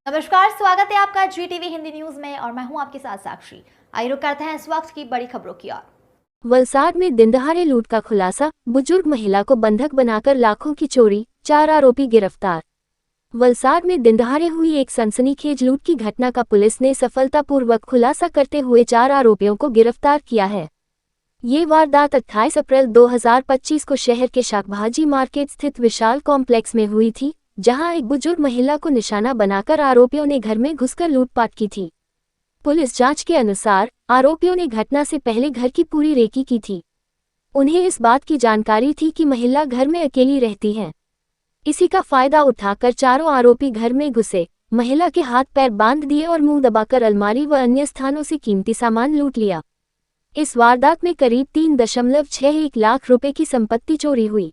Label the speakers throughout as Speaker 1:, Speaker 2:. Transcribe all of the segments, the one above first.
Speaker 1: नमस्कार, स्वागत है आपका जी टीवी हिंदी न्यूज में और मैं हूं आपके साथ साक्षी। आइए रुक करते हैं इस वक्त की बड़ी खबरों की ओर।
Speaker 2: वलसाड में दिनदहाड़े लूट का खुलासा, बुजुर्ग महिला को बंधक बनाकर लाखों की चोरी, 4 आरोपी गिरफ्तार। वलसाड में दिनदहाड़े हुई एक सनसनीखेज लूट की घटना का पुलिस ने सफलतापूर्वक खुलासा करते हुए 4 आरोपियों को गिरफ्तार किया है। ये वारदात 28 अप्रैल 2025 को शहर के शाकभाजी मार्केट स्थित विशाल कॉम्प्लेक्स में हुई थी, जहां एक बुजुर्ग महिला को निशाना बनाकर आरोपियों ने घर में घुसकर लूटपाट की थी। पुलिस जांच के अनुसार आरोपियों ने घटना से पहले घर की पूरी रेकी की थी। उन्हें इस बात की जानकारी थी कि महिला घर में अकेली रहती है। इसी का फायदा उठाकर चारों आरोपी घर में घुसे, महिला के हाथ पैर बांध दिए और मुंह दबाकर अलमारी व अन्य स्थानों से कीमती सामान लूट लिया। इस वारदात में करीब 3.61 लाख रुपए की संपत्ति चोरी हुई।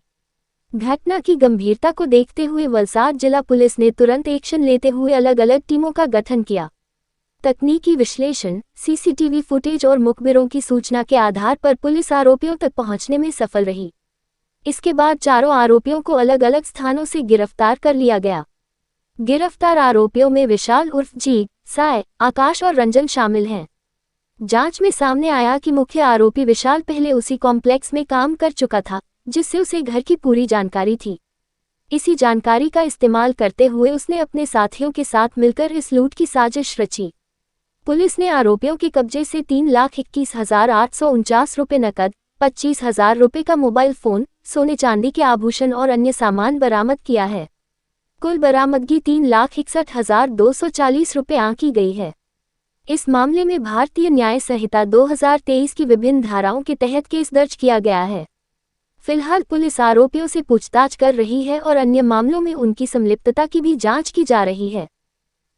Speaker 2: घटना की गंभीरता को देखते हुए वलसाड जिला पुलिस ने तुरंत एक्शन लेते हुए अलग अलग टीमों का गठन किया। तकनीकी विश्लेषण, सीसीटीवी फुटेज और मुखबिरों की सूचना के आधार पर पुलिस आरोपियों तक पहुंचने में सफल रही। इसके बाद चारों आरोपियों को अलग अलग स्थानों से गिरफ्तार कर लिया गया। गिरफ्तार आरोपियों में विशाल उर्फ जीत, साय, आकाश और रंजन शामिल हैं। जांच में सामने आया कि मुख्य आरोपी विशाल पहले उसी कॉम्प्लेक्स में काम कर चुका था, जिससे उसे घर की पूरी जानकारी थी। इसी जानकारी का इस्तेमाल करते हुए उसने अपने साथियों के साथ मिलकर इस लूट की साजिश रची। पुलिस ने आरोपियों के कब्जे से 3,21,849 रुपये नकद, 25,000 रुपये का मोबाइल फोन, सोने चांदी के आभूषण और अन्य सामान बरामद किया है। कुल बरामदगी 3,61,240 रुपये आंकी गई है। इस मामले में भारतीय न्याय संहिता 2023 की विभिन्न धाराओं के तहत केस दर्ज किया गया है। फिलहाल पुलिस आरोपियों से पूछताछ कर रही है और अन्य मामलों में उनकी संलिप्तता की भी जांच की जा रही है।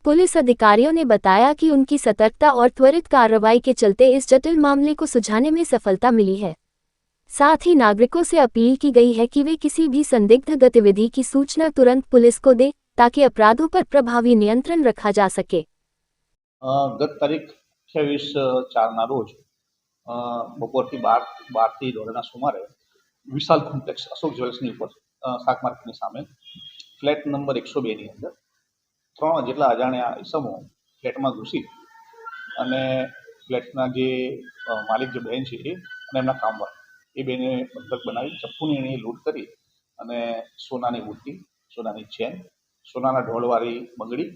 Speaker 2: पुलिस अधिकारियों ने बताया कि उनकी सतर्कता और त्वरित कार्रवाई के चलते इस जटिल मामले को सुलझाने में सफलता मिली है। साथ ही नागरिकों से अपील की गई है कि वे किसी भी संदिग्ध गतिविधि की सूचना तुरंत पुलिस को दें, ताकि अपराधों पर प्रभावी नियंत्रण रखा जा सके।
Speaker 3: गत तारीख 28/4 रोज બપોરથી 12થી દોઢના સુમારે વિશાલ કોમ્પ્લેક્સ અશોક જ્વેલ્સની ઉપર શાક માર્કેટની સામે ફ્લેટ નંબર 102 ની અંદર 3 જેટલા અજાણ્યા ઇસમો ફ્લેટમાં ઘૂસી અને ફ્લેટના જે માલિક જે બહેન છે એ અને એમના કામવાળા એ બેને બંધક બનાવી ચપ્પુની એણે લૂંટ કરી અને સોનાની બુટ્ટી, સોનાની ચેન, સોનાના ઢોળવાળી બંગડી,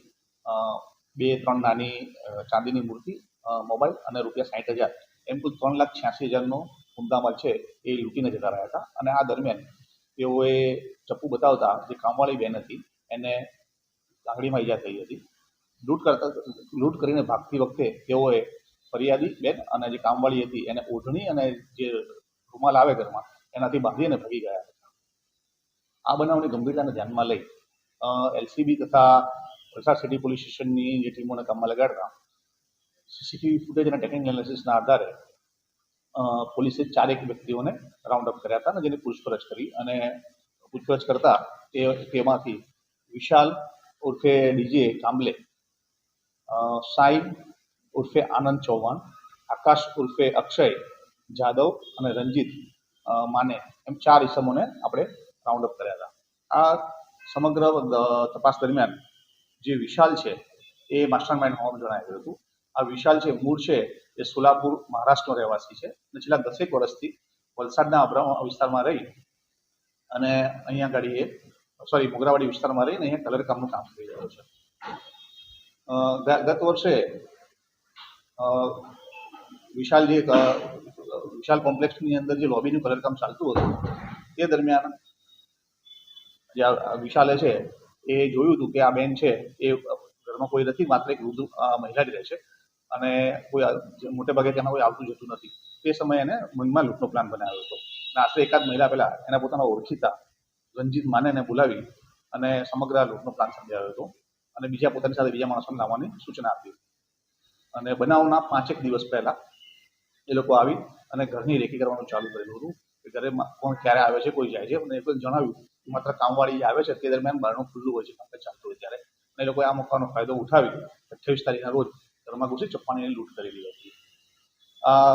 Speaker 3: 2-3 નાની ચાંદીની મૂર્તિ, મોબાઈલ અને ₹60,000 એમ કુલ 3,86,000નો મુદ્દામાલ છે એ લૂંટીને જતા રહ્યા હતા. અને આ દરમિયાન તેઓએ ચપ્પુ બતાવતા જે કામવાળી બેન હતી એને આંગળીમાં ઈજા થઈ હતી. લૂંટ કરીને ભાગતી વખતે તેઓએ ફરિયાદી બેન અને જે કામવાળી હતી એને ઓઢણી અને જે રૂમાલ આવે ઘરમાં એનાથી બાંધીને ભાગી ગયા હતા. આ બનાવની ગંભીરતાને ધ્યાનમાં લઈ એલસીબી તથા વલસાડ સિટી પોલીસ સ્ટેશનની જે ટીમોને કામમાં લગાડતા સીસીટીવી ફૂટેજ અને ટેકનિકલ એનાલિસિસના આધારે પોલીસે 4 વ્યક્તિઓને રાઉન્ડ અપ કર્યા હતા અને જેની પૂછપરછ કરી અને પૂછપરછ કરતા તેમાંથી વિશાલ ઉર્ફે ડીજે કાંબલે, સાઈ ઉર્ફે આનંદ ચૌહાણ, આકાશ ઉર્ફે અક્ષય જાદવ અને રંજીત માને એમ 4 ઇસમોને આપણે રાઉન્ડ અપ કર્યા હતા. આ સમગ્ર તપાસ દરમિયાન જે વિશાલ છે એ માસ્ટર માઇન્ડ હોવાનું જણાવ્યું હતું. આ વિશાલ છે મૂળ છે એ સોલાપુર મહારાષ્ટ્રનો રહેવાસી છે અને છેલ્લા 10 વર્ષથી વલસાડના અબ્રામા વિસ્તારમાં રહી અને અહીંયા ગાડી મોગરાવાડી વિસ્તારમાં રહીને અહીંયા કલર કામનું કામ કરી રહ્યો છે. ગત વર્ષે વિશાલ કોમ્પ્લેક્સની અંદર જે લોબીનું કલર કામ ચાલતું હતું તે દરમિયાન જે વિશાલે છે એ જોયું હતું કે આ બેન છે એ ઘરમાં કોઈ નથી, માત્ર એક વૃદ્ધ મહિલા જ રહે છે અને કોઈ મોટે ભાગે તેમાં કોઈ આવતું જતું નથી. તે સમયે એને મનમાં લૂંટનો પ્લાન બનાવ્યો હતો અને આશરે એકાદ મહિના પહેલા એના પોતાના ઓળખીતા રંજીત માનેને બોલાવી અને સમગ્ર લૂંટનો પ્લાન સમજાવ્યો હતો અને પોતાની સાથે બીજા માણસોને લાવવાની સૂચના આપી. અને બનાવના 5 દિવસ પહેલા એ લોકો આવી અને ઘરની રેકી કરવાનું ચાલુ કરેલું હતું કે ઘરે કોણ ક્યારે આવે છે, કોઈ જાય છે. અને એ પણ જણાવ્યું કે માત્ર કામવાળી આવે છે તે દરમિયાન બારણું ખુલ્લું હોય છે, કામકાજ ચાલતું હોય ત્યારે. અને એ લોકોએ આ મોકાનો ફાયદો ઉઠાવી 28 તારીખના રોજ ઘરમાં ઘૂસી ચપ્પાની લૂંટ કરેલી હતી. આ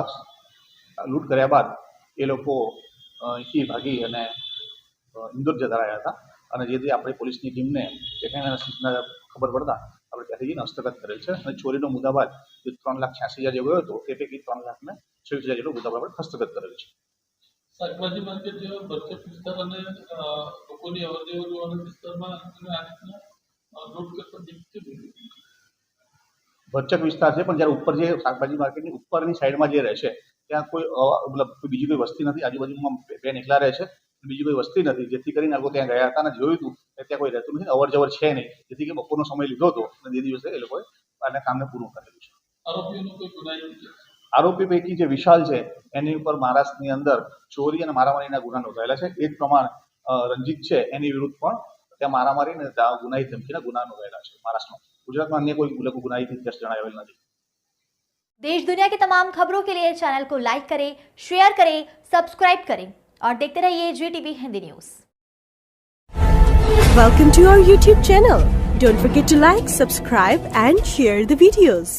Speaker 3: લૂંટ કર્યા બાદ એ લોકો અહીંથી ભાગી અને ઇન્દોર જતા રહ્યા હતા અને જેથી આપણી પોલીસની ટીમને ખબર પડતા આપણે ત્યાંથી જઈને હસ્તગત કરેલ છે અને ચોરીનો મુદ્દાબાદ જે 3,86,000 જે ગયો હતો એ પૈકી 3,26,000 જેટલો મુદ્દાબાદ આપણે હસ્તગત કરેલ છે.
Speaker 4: શાકભાજી માર્કેટ જેવા બરછટ વિસ્તાર અને લોકોની અવરજવર વાળા વિસ્તારમાં આ રીતના લૂંટ કરતા દીકતી હોય.
Speaker 3: ભરચક વિસ્તાર છે પણ જ્યારે ઉપર જે શાકભાજી માર્કેટની ઉપરની સાઈડમાં જે રહે છે ત્યાં કોઈ મતલબ બીજી કોઈ વસ્તી નથી, આજુબાજુમાં બેન એકલા રહે છે, બીજી કોઈ વસ્તી નથી, જેથી કરીને આ લોકો ત્યાં ગયા હતા અને જોયું હતું કે ત્યાં કોઈ રહેતું નથી, અવર જવર છે નહીં, જેથી કે બપોરનો સમય લીધો હતો અને તે દિવસે એ લોકોએ આને કામને પૂરું કરેલું છે.
Speaker 4: આરોપીઓનો કોઈ ગુનાહિત
Speaker 3: આરોપી પૈકી જે વિશાલ છે એની ઉપર મહારાષ્ટ્રની અંદર ચોરી અને મારામારીના ગુના નોંધાયેલા છે. એ જ પ્રમાણે રંજીત છે એની વિરુદ્ધ પણ ત્યાં મારામારી અને ગુનાહિત ધમકીના ગુના નોંધાયેલા છે મહારાષ્ટ્રમાં. ગુજરાતમાં અન્ય કોઈ ગુનાહિત ઇતિહાસ જણાવેલ નથી.
Speaker 1: देश दुनिया की तमाम खबरों के लिए चैनल को लाइक करें, शेयर करें, सब्सक्राइब करें और देखते रहिए GTV Hindi news.
Speaker 5: Welcome to our YouTube channel. Don't forget to like, subscribe and share the videos.